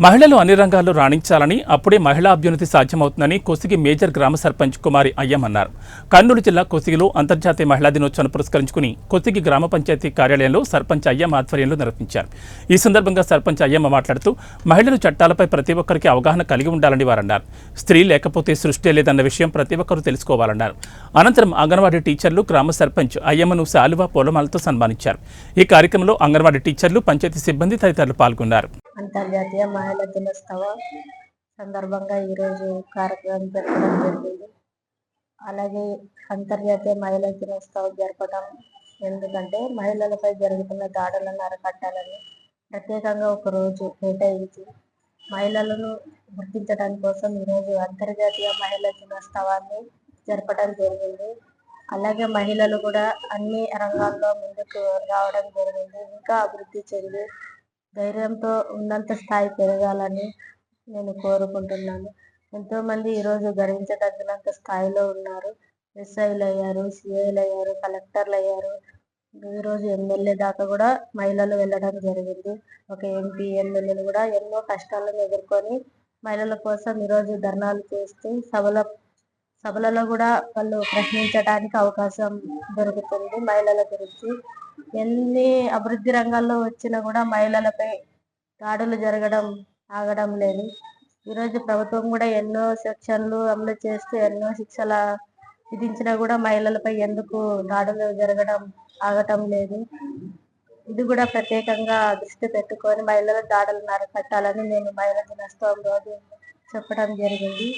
మహిళలు అన్ని రంగాల్లో రాణించాలని, అప్పుడే మహిళా అభ్యున్నతి సాధ్యమవుతుందని కొసిగి మేజర్ గ్రామ సర్పంచ్ కుమారి అయ్యమన్నారు. కర్నూలు జిల్లా కొసిగిలో అంతర్జాతీయ మహిళా దినోత్సవాన్ని పురస్కరించుకుని కొసిగి గ్రామ పంచాయతీ కార్యాలయంలో సర్పంచ్ అయ్యమ్మ ఆధ్వర్యంలో నిర్వహించారు. ఈ సందర్భంగా సర్పంచ్ అయ్యమ్మ మాట్లాడుతూ మహిళలు చట్టాలపై ప్రతి ఒక్కరికి అవగాహన కలిగి ఉండాలని వారన్నారు. స్త్రీ లేకపోతే సృష్టి లేదన్న విషయం ప్రతి ఒక్కరూ తెలుసుకోవాలన్నారు. అనంతరం అంగన్వాడీ టీచర్లు గ్రామ సర్పంచ్ అయ్యమ్మను శాలువా పూలమాలతో సన్మానించారు. ఈ కార్యక్రమంలో అంగన్వాడీ టీచర్లు, పంచాయతీ సిబ్బంది తదితరులు పాల్గొన్నారు. అంతర్జాతీయ మహిళా దినోత్సవం సందర్భంగా ఈరోజు కార్యక్రమం జరపడం జరిగింది. అలాగే అంతర్జాతీయ మహిళా దినోత్సవం జరపడం ఎందుకంటే మహిళలపై జరుగుతున్న దాడులను అరికట్టాలని ప్రత్యేకంగా ఒక రోజు కేటాయించి మహిళలను గుర్తించడం కోసం ఈరోజు అంతర్జాతీయ మహిళా దినోత్సవాన్ని జరపడం జరిగింది. అలాగే మహిళలు కూడా అన్ని రంగాల్లో ముందుకు రావడం జరిగింది. ఇంకా అభివృద్ధి చెంది ధైర్యంతో ఉన్నంత స్థాయి పెరగాలని నేను కోరుకుంటున్నాను. ఎంతోమంది ఈరోజు గర్వించదగినంత స్థాయిలో ఉన్నారు. ఎస్ఐలు అయ్యారు, సిఐలు అయ్యారు, కలెక్టర్లు అయ్యారు. ఈరోజు ఎమ్మెల్యే దాకా కూడా మహిళలు వెళ్ళడం జరిగింది. ఒక ఎంపీ, ఎమ్మెల్యేలు కూడా ఎన్నో కష్టాలను ఎదుర్కొని మహిళల కోసం ఈరోజు ధర్నాలు చేస్తూ సభలలో కూడా వాళ్ళు ప్రశ్నించడానికి అవకాశం దొరుకుతుంది. మహిళల గురించి ఎన్ని అభివృద్ధి రంగాల్లో వచ్చినా కూడా మహిళలపై దాడులు జరగడం ఆగడం లేదు. ఈరోజు ప్రభుత్వం కూడా ఎన్నో సెక్షన్లు అమలు చేస్తూ ఎన్నో శిక్షల విధించినా కూడా మహిళలపై ఎందుకు దాడులు జరగడం ఆగటం లేదు. ఇది కూడా ప్రత్యేకంగా దృష్టి పెట్టుకొని మహిళల దాడులను అరికట్టాలని నేను మహిళా దినోత్సవం రోజు చెప్పడం జరిగింది.